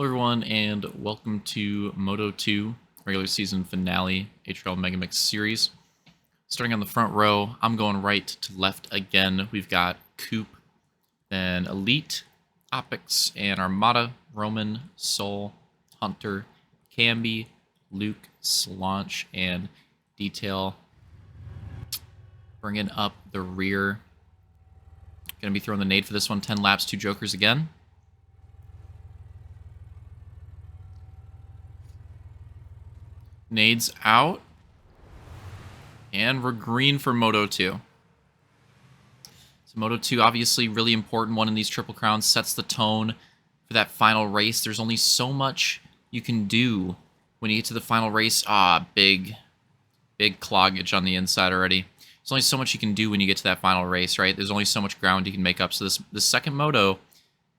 Hello everyone, and welcome to Moto 2 regular season finale HRL MegaMix series. Starting on the front row, I'm going right to left again. We've got Coop, then Elite, Opix, and Armada, Roman, Soul, Hunter, Camby, Luke, Slaunch, and Detail. Bringing up the rear. Gonna be throwing the nade for this one. 10 laps, 2 jokers again. Nades out. And we're green for Moto 2. So Moto 2, obviously really important one in these Triple Crowns, sets the tone for that final race. There's only so much you can do when you get to the final race. Big cloggage on the inside already. There's only so much you can do when you get to that final race, right? There's only so much ground you can make up. So this second Moto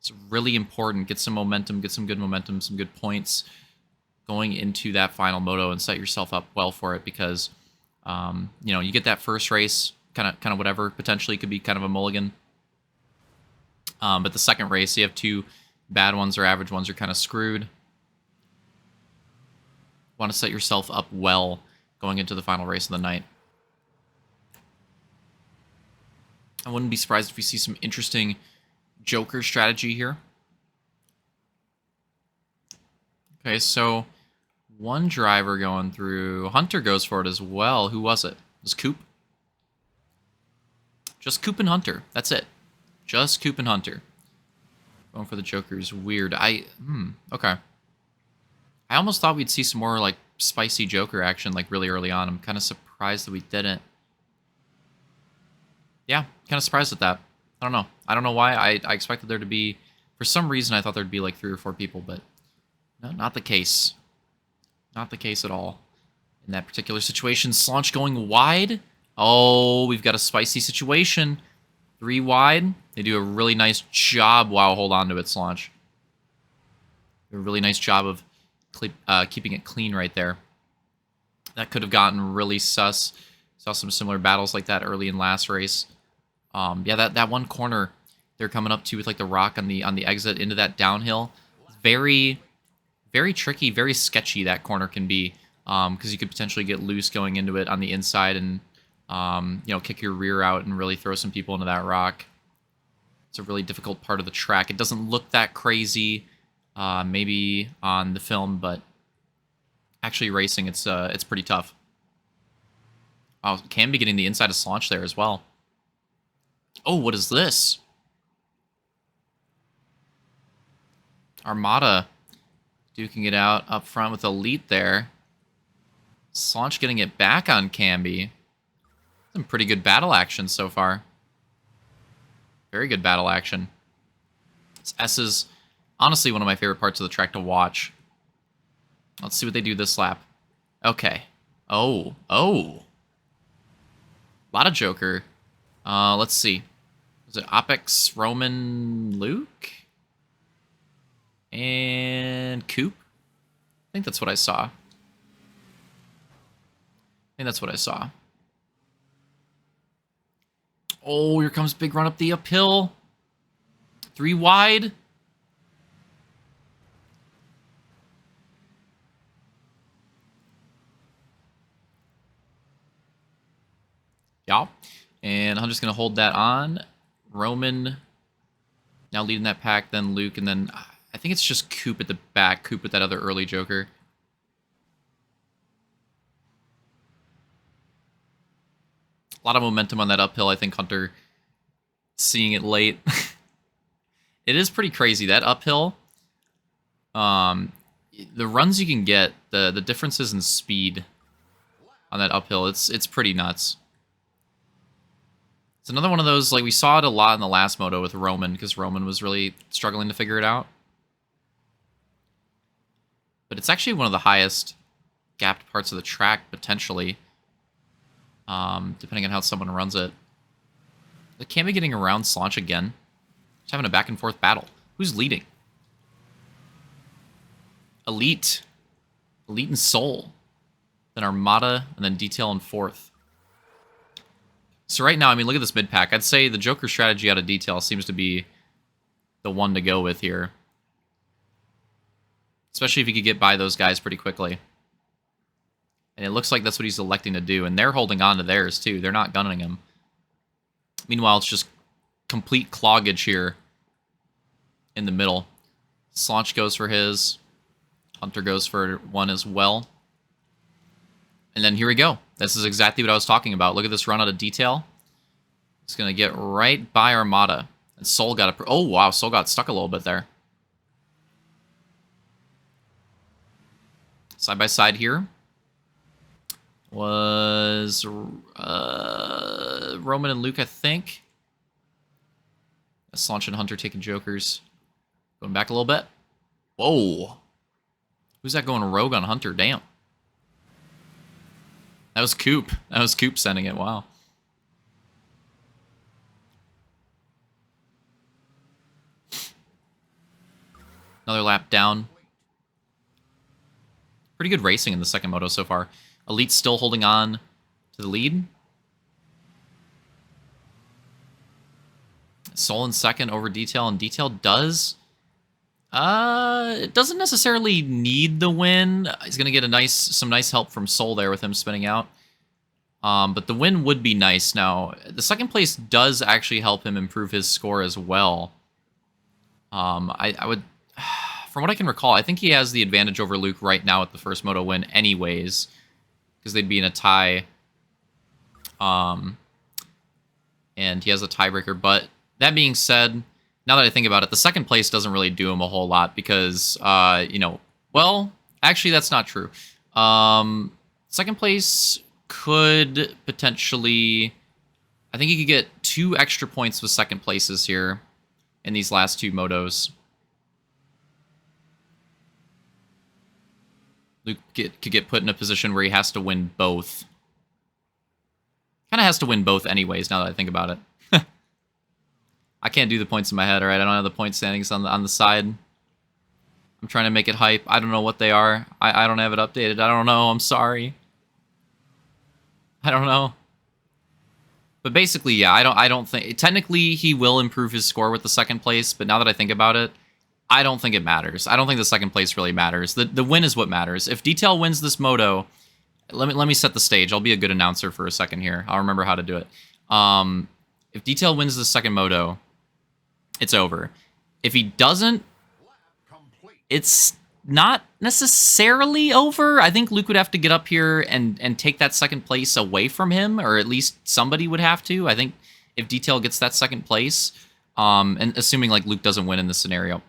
is really important. Get some momentum, get some good momentum, some good points going into that final Moto and set yourself up well for it, because you get that first race kind of whatever, potentially could be kind of a mulligan, but the second race you have two bad ones or average ones, are kind of screwed. Want to set yourself up well going into the final race of the night. I wouldn't be surprised if we see some interesting Joker strategy here. Okay, so one driver going through. Hunter goes for it as well. Who was it? It was Coop? Just Coop and Hunter. That's it. Just Coop and Hunter. Going for the Jokers. Weird. Okay. I almost thought we'd see some more, like, spicy Joker action, like, really early on. I'm kind of surprised that we didn't. Yeah, kind of surprised at that. I don't know. I don't know why. I expected there to be... For some reason, I thought there'd be, like, 3 or 4 people, but... No, not the case. Not the case at all. In that particular situation, Slaunch going wide. Oh, we've got a spicy situation. 3 wide. They do a really nice job. Wow, hold on to it, Slaunch. A really nice job of keeping it clean right there. That could have gotten really sus. Saw some similar battles like that early in last race. Yeah, that one corner they're coming up to with like the rock on the exit into that downhill. Very tricky, very sketchy that corner can be, because you could potentially get loose going into it on the inside and kick your rear out and really throw some people into that rock. It's a really difficult part of the track. It doesn't look that crazy, maybe on the film, but actually racing, it's pretty tough. Oh, can be getting the inside of Slaunch there as well. Oh, what is this? Armada duking it out up front with Elite there. Slaunch getting it back on Camby. Some pretty good battle action so far. Very good battle action. S is honestly one of my favorite parts of the track to watch. Let's see what they do this lap. Okay. Oh. A lot of Joker. Let's see. Was it Opix, Roman, Luke? And Coop? I think that's what I saw. Oh, here comes big run up the uphill. 3 wide. Yeah. And I'm just going to hold that on. Roman now leading that pack, then Luke, and then I think it's just Coop at the back. Coop with that other early Joker. A lot of momentum on that uphill. I think Hunter seeing it late. It is pretty crazy. That uphill, the runs you can get, the differences in speed on that uphill, it's pretty nuts. It's another one of those, like we saw it a lot in the last Moto with Roman, because Roman was really struggling to figure it out. But it's actually one of the highest gapped parts of the track, potentially, depending on how someone runs it. They can't be getting around Slaunch again. Just having a back-and-forth battle. Who's leading? Elite and Soul. Then Armada, and then Detail in 4th. So right now, I mean, look at this mid-pack. I'd say the Joker strategy out of Detail seems to be the one to go with here. especially if he could get by those guys pretty quickly. And it looks like that's what he's electing to do, and they're holding on to theirs, too. They're not gunning him. Meanwhile, it's just complete cloggage here in the middle. Slaunch goes for his. Hunter goes for one as well. And then here we go. This is exactly what I was talking about. Look at this run out of detail. It's going to get right by Armada. And Soul got a... Oh, wow. Soul got stuck a little bit there. Side by side here was Roman and Luke, I think. Slaunch and Hunter taking jokers. Going back a little bit. Whoa. Who's that going rogue on Hunter? Damn. That was Coop. That was Coop sending it. Wow. Another lap down. Pretty good racing in the second moto so far. Elite's still holding on to the lead. Soul in second over Detail, and Detail does... it doesn't necessarily need the win. He's going to get some nice help from Soul there with him spinning out. But the win would be nice. Now, the second place does actually help him improve his score as well. I would... From what I can recall, I think he has the advantage over Luke right now at the first moto win anyways, because they'd be in a tie. And he has a tiebreaker. But that being said, now that I think about it, the second place doesn't really do him a whole lot because, you know, well, actually that's not true. Second place could potentially, I think he could get 2 extra points with second places here in these last 2 motos. Luke could get put in a position where he has to win both. Kind of has to win both anyways, now that I think about it. I can't do the points in my head, alright? I don't have the point standings on the side. I'm trying to make it hype. I don't know what they are. I don't have it updated. I don't know. I'm sorry. I don't know. But basically, yeah, I don't think... Technically, he will improve his score with the second place, but now that I think about it, I don't think it matters. I don't think the second place really matters. The win is what matters. If Detail wins this moto... Let me set the stage. I'll be a good announcer for a second here. I'll remember how to do it. If Detail wins the second moto, it's over. If he doesn't, it's not necessarily over. I think Luke would have to get up here and take that second place away from him, or at least somebody would have to. I think if Detail gets that second place, and assuming like Luke doesn't win in this scenario,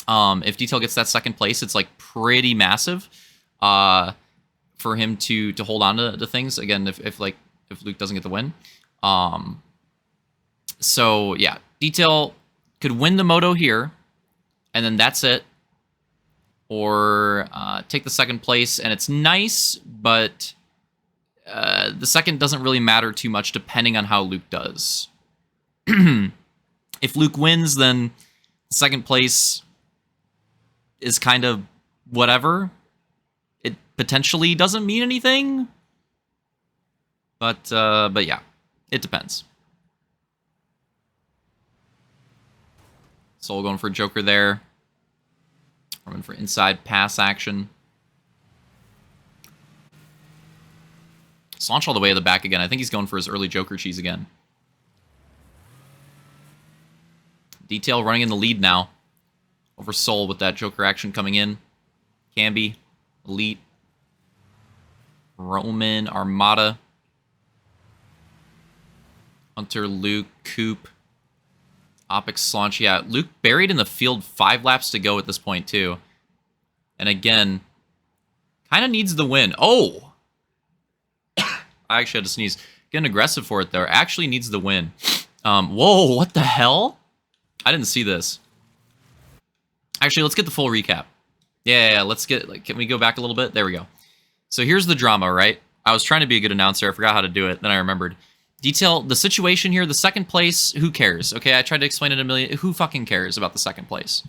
if Detail gets that second place, it's like pretty massive for him to hold on to things again. If Luke doesn't get the win, so yeah, Detail could win the moto here, and then that's it. Or take the second place, and it's nice, but the second doesn't really matter too much depending on how Luke does. If Luke wins, then second place is kind of whatever. It potentially doesn't mean anything. But yeah, it depends. Soul going for Joker there. Roman for inside pass action. Slaunch all the way to the back again. I think he's going for his early Joker cheese again. Detail running in the lead now. Over Soul with that Joker action coming in. Camby, Elite, Roman, Armada, Hunter, Luke, Coop, Opix, Slaunch. Yeah, Luke buried in the field, 5 laps to go at this point, too. And again, kind of needs the win. Oh! I actually had to sneeze. Getting aggressive for it, though. Actually needs the win. Whoa, what the hell? I didn't see this. Actually, let's get the full recap. Yeah, let's get... Like, can we go back a little bit? There we go. So here's the drama, right? I was trying to be a good announcer. I forgot how to do it. Then I remembered. Detail, the situation here, the second place, who cares? Okay, I tried to explain it a million... Who fucking cares about the second place?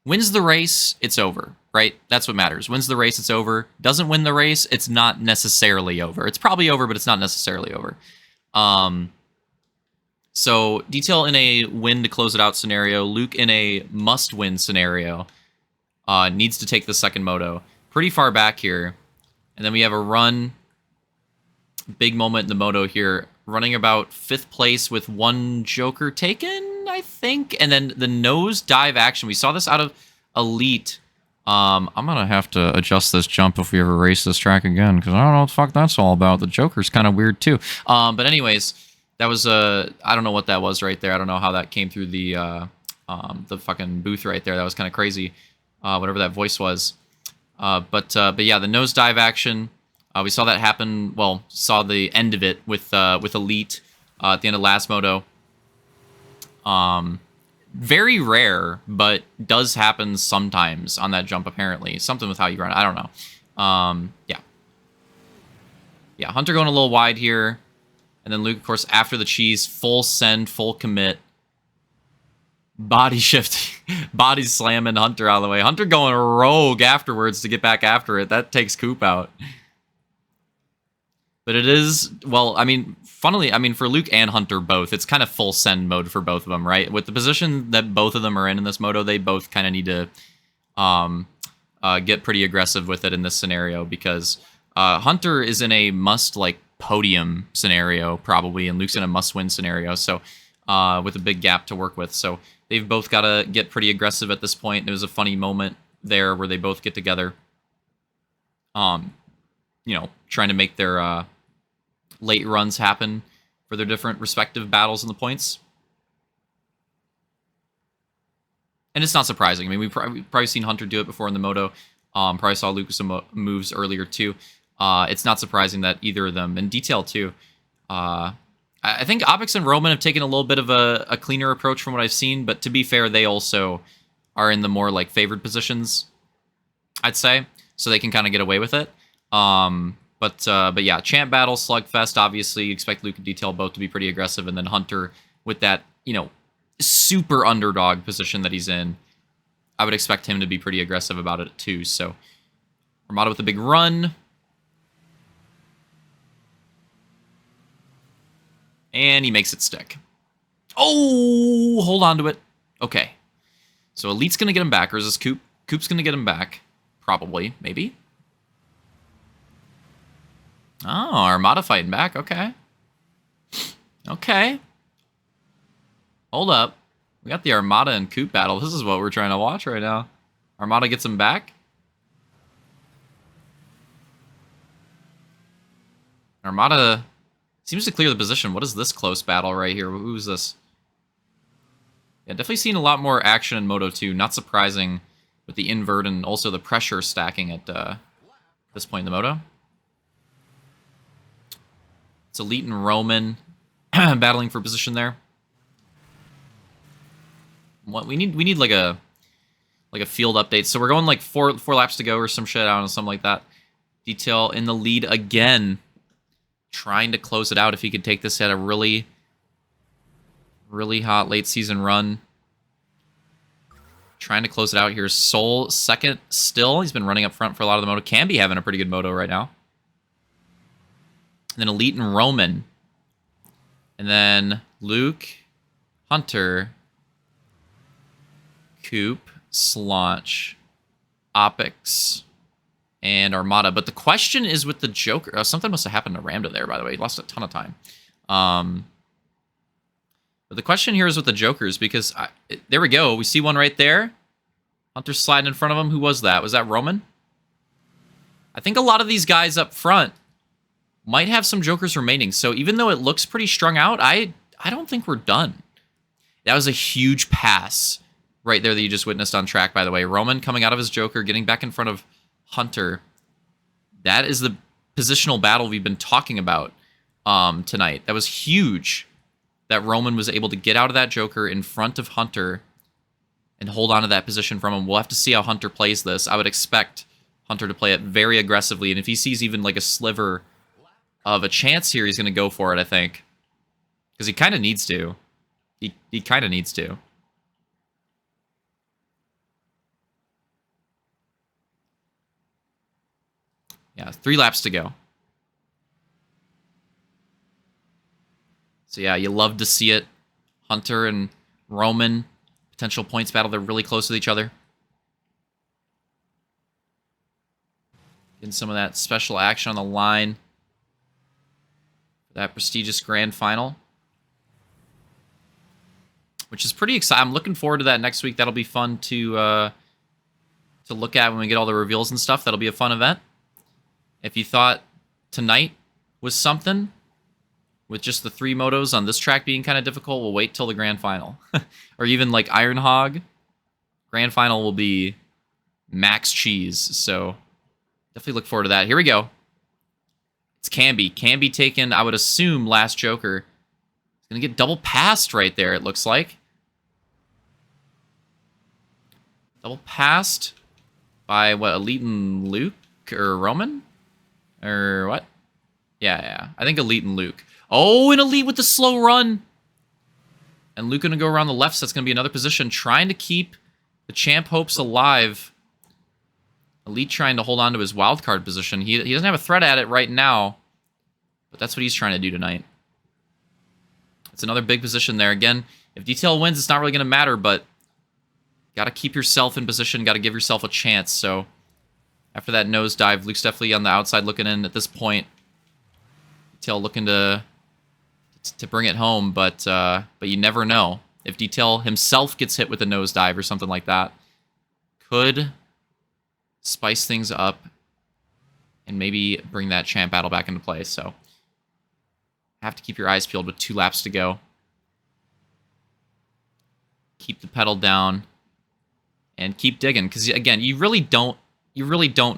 Wins the race, it's over, right? That's what matters. Wins the race, it's over. Doesn't win the race, it's not necessarily over. It's probably over, but it's not necessarily over. So, Detail in a win to close it out scenario. Luke in a must-win scenario. needs to take the second moto. Pretty far back here. And then we have a run. Big moment in the moto here. Running about 5th place with 1 Joker taken, I think. And then the nose dive action. We saw this out of Elite. I'm going to have to adjust this jump if we ever race this track again, because I don't know what the fuck that's all about. The Joker's kind of weird, too. But anyways, that was I don't know what that was right there. I don't know how that came through the fucking booth right there. That was kind of crazy, whatever that voice was. But yeah, the nose dive action. We saw that happen. Well, saw the end of it with Elite at the end of last moto. Very rare, but does happen sometimes on that jump. Apparently, something with how you run it. I don't know. Yeah. Hunter going a little wide here, and then Luke, of course, after the cheese, full send, full commit. Body shift, body slamming Hunter out of the way. Hunter going rogue afterwards to get back after it. That takes Coop out. But it is, well, I mean, funnily, I mean, for Luke and Hunter both, it's kind of full send mode for both of them, right? With the position that both of them are in this moto, they both kind of need to get pretty aggressive with it in this scenario, because Hunter is in a must, like, podium scenario, probably, and Luke's in a must-win scenario, so with a big gap to work with. So they've both got to get pretty aggressive at this point. It was a funny moment there where they both get together, you know, trying to make their late runs happen for their different respective battles in the points. And it's not surprising. I mean, we've probably seen Hunter do it before in the moto. Probably saw Luke with some moves earlier too. It's not surprising that either of them, and Detail too. I think Opix and Roman have taken a little bit of a cleaner approach from what I've seen, but to be fair, they also are in the more like favored positions, I'd say, so they can kind of get away with it. But yeah, champ battle, slugfest. Obviously, you expect Luke and Detail both to be pretty aggressive, and then Hunter with that, you know, super underdog position that he's in, I would expect him to be pretty aggressive about it too. So Armada with a big run, and he makes it stick. Oh, hold on to it. Okay, so Elite's gonna get him back, or is this Coop? Coop's gonna get him back, probably, maybe. Oh, Armada fighting back. Okay. Okay. Hold up. We got the Armada and Coop battle. This is what we're trying to watch right now. Armada gets him back. Armada seems to clear the position. What is this close battle right here? Who's this? Yeah, definitely seen a lot more action in Moto 2. Not surprising with the invert and also the pressure stacking at this point in the Moto. It's Elite and Roman battling for position there. What we need like a field update. So we're going like four laps to go or some shit. I don't know, something like that. Detail in the lead again, trying to close it out. If he could take this at a really hot late season run, trying to close it out here. Soul second still. He's been running up front for a lot of the moto. Can be having a pretty good moto right now. And then Elite and Roman. And then Luke, Hunter, Coop, Slaunch, Opix, and Armada. But the question is with the Joker. Something must have happened to Ramda there, by the way. He lost a ton of time. But the question here is with the Jokers, because there we go. We see one right there. Hunter's sliding in front of him. Who was that? Was that Roman? I think a lot of these guys up front might have some Jokers remaining. So even though it looks pretty strung out, I don't think we're done. That was a huge pass right there that you just witnessed on track, by the way. Roman coming out of his Joker, getting back in front of Hunter. That is the positional battle we've been talking about tonight. That was huge that Roman was able to get out of that Joker in front of Hunter and hold on to that position from him. We'll have to see how Hunter plays this. I would expect Hunter to play it very aggressively, and if he sees even like a sliver of a chance here, he's going to go for it, I think. Because he kind of needs to. He kind of needs to. Yeah, 3 laps to go. So yeah, you love to see it. Hunter and Roman, potential points battle. They're really close with each other. Getting some of that special action on the line for that prestigious grand final, which is pretty exciting. I'm looking forward to that next week. That'll be fun to look at when we get all the reveals and stuff. That'll be a fun event. If you thought tonight was something, with just the 3 motos on this track being kind of difficult, we'll wait till the grand final. Or even like Iron Hog, grand final will be max cheese. So definitely look forward to that. Here we go. It's Camby. Camby taken, I would assume, last Joker. It's going to get double passed right there, it looks like. Double passed by, what, Elite and Luke? Or Roman? Or what? Yeah. I think Elite and Luke. Oh, and Elite with the slow run. And Luke going to go around the left, so that's going to be another position. Trying to keep the champ hopes alive. Elite trying to hold on to his wildcard position. He doesn't have a threat at it right now, but that's what he's trying to do tonight. It's another big position there. Again, if Detail wins, it's not really going to matter, but got to keep yourself in position, got to give yourself a chance. So after that nosedive, Luke's definitely on the outside looking in at this point. Detail looking to bring it home, but you never know. If Detail himself gets hit with a nosedive or something like that, could spice things up and maybe bring that champ battle back into play. So have to keep your eyes peeled with 2 laps to go. Keep the pedal down and keep digging, because again, you really don't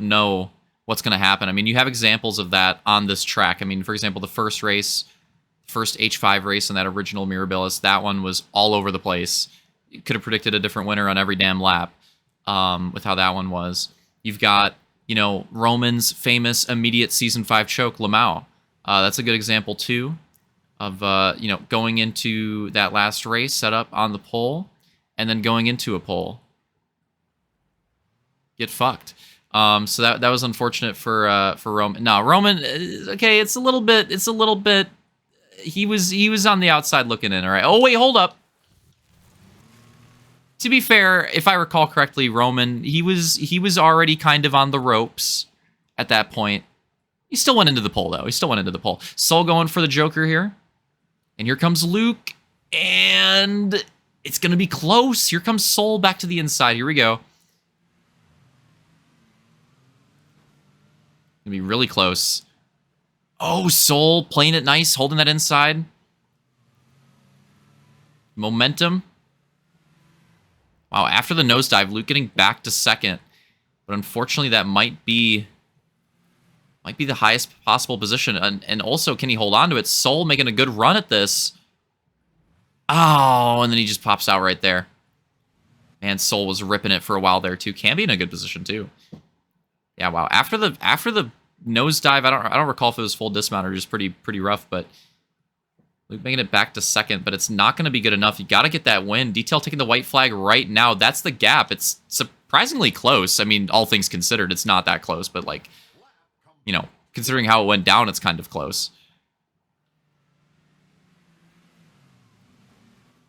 know what's going to happen. I mean, you have examples of that on this track. I mean, for example, the first race, first H5 race in that original Mirabilis, that one was all over the place. You could have predicted a different winner on every damn lap with how that one was. You've got, Roman's famous immediate Season 5 choke, Lamau. That's a good example, too, of, going into that last race, set up on the pole, and then going into a pole. Get fucked. So that was unfortunate for Roman. No, Roman, okay, it's a little bit, he was on the outside looking in, all right? Oh, wait, hold up. To be fair, if I recall correctly, Roman, he was already kind of on the ropes at that point. He still went into the pole, though. He still went into the pole. Soul going for the Joker here. And here comes Luke. And it's going to be close. Here comes Soul back to the inside. Here we go. Gonna be really close. Oh, Soul playing it nice, holding that inside. Momentum. Wow, after the nosedive, Luke getting back to second. But unfortunately, that might be the highest possible position. And also, can he hold on to it? Soul making a good run at this. Oh, and then he just pops out right there. Man, Soul was ripping it for a while there, too. Can be in a good position, too. Yeah, wow. After the nosedive, I don't recall if it was full dismount or just pretty rough, but Luke making it back to second, but it's not going to be good enough. You got to get that win. Detail taking the white flag right now. That's the gap. It's surprisingly close. I mean, all things considered, it's not that close, but like, considering how it went down, it's kind of close.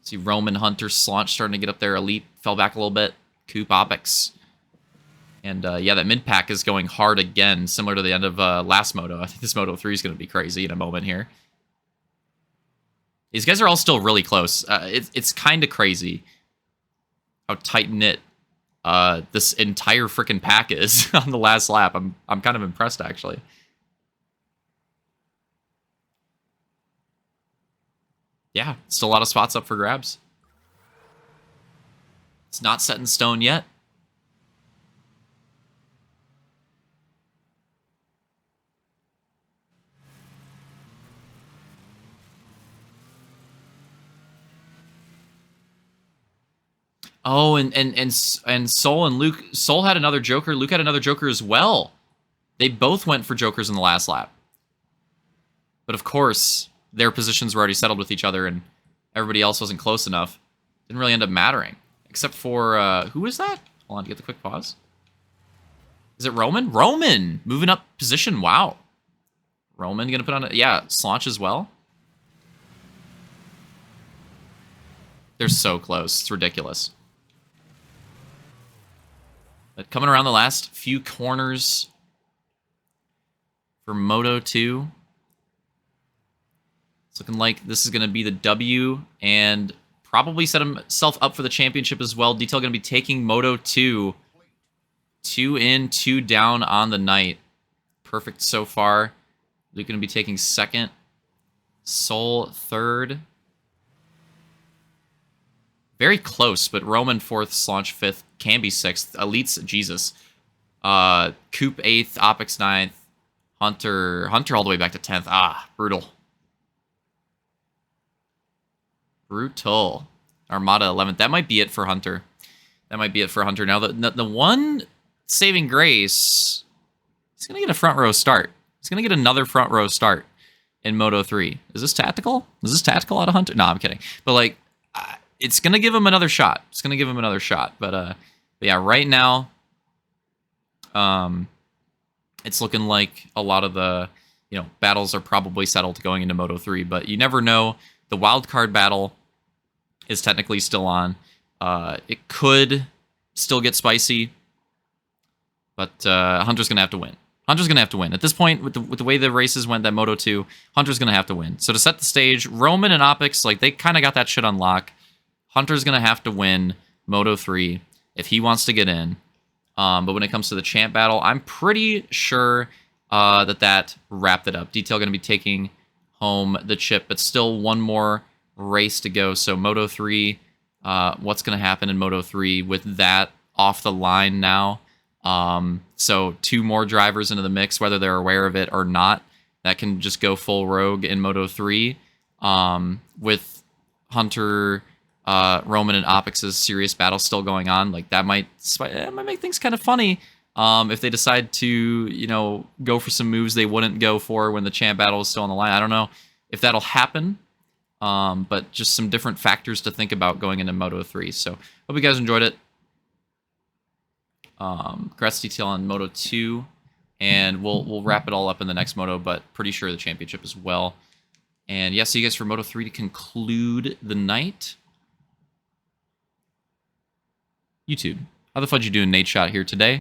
See Roman, Hunter, Slaunch starting to get up there. Elite fell back a little bit. Coop, Opix. And yeah, that mid pack is going hard again, similar to the end of last Moto. I think this Moto 3 is going to be crazy in a moment here. These guys are all still really close. It's kind of crazy how tight-knit this entire freaking pack is on the last lap. I'm kind of impressed, actually. Yeah, still a lot of spots up for grabs. It's not set in stone yet. Oh, and Soul and Luke. Soul had another Joker. Luke had another Joker as well. They both went for Jokers in the last lap. But of course, their positions were already settled with each other, and everybody else wasn't close enough. Didn't really end up mattering. Except for, who was that? Hold on to get the quick pause. Is it Roman? Roman! Moving up position, wow. Roman gonna put on a, yeah, Slaunch as well. They're so close, it's ridiculous. But coming around the last few corners, for Moto 2. It's looking like this is going to be the W and probably set himself up for the championship as well. Detail going to be taking Moto 2. 2 in, 2 down on the night. Perfect so far. Luke going to be taking second. Soul third. Very close, but Roman fourth, Slaunch fifth, Camby sixth, Elite's Jesus. Coop eighth, Opix ninth, Hunter all the way back to 10th. Ah, brutal. Brutal. Armada 11th. That might be it for Hunter. That might be it for Hunter. Now, the one saving grace, he's going to get a front row start. He's going to get another front row start in Moto 3. Is this tactical? Is this tactical out of Hunter? No, I'm kidding. But, like, it's going to give him another shot. It's going to give him another shot. But yeah, right now, it's looking like a lot of the, battles are probably settled going into Moto 3. But you never know. The wild card battle is technically still on. It could still get spicy. But Hunter's going to have to win. Hunter's going to have to win. At this point, with the way the races went, that Moto 2, Hunter's going to have to win. So to set the stage, Roman and Opix, like, they kind of got that shit on lock. Hunter's going to have to win Moto 3 if he wants to get in. But when it comes to the champ battle, I'm pretty sure that wrapped it up. Detail going to be taking home the chip, but still one more race to go. So Moto 3, what's going to happen in Moto 3 with that off the line now? So 2 more drivers into the mix, whether they're aware of it or not, that can just go full rogue in Moto 3. With Hunter, Roman, and Opix's serious battle still going on, like that might make things kind of funny. If they decide to, go for some moves they wouldn't go for when the champ battle is still on the line. I don't know if that'll happen. But just some different factors to think about going into Moto 3. So hope you guys enjoyed it. Congrats detail on Moto 2, and we'll wrap it all up in the next Moto, but pretty sure the championship as well. And yeah, see you guys for Moto 3 to conclude the night. YouTube, how the fudge you doing, Nate Shot here today?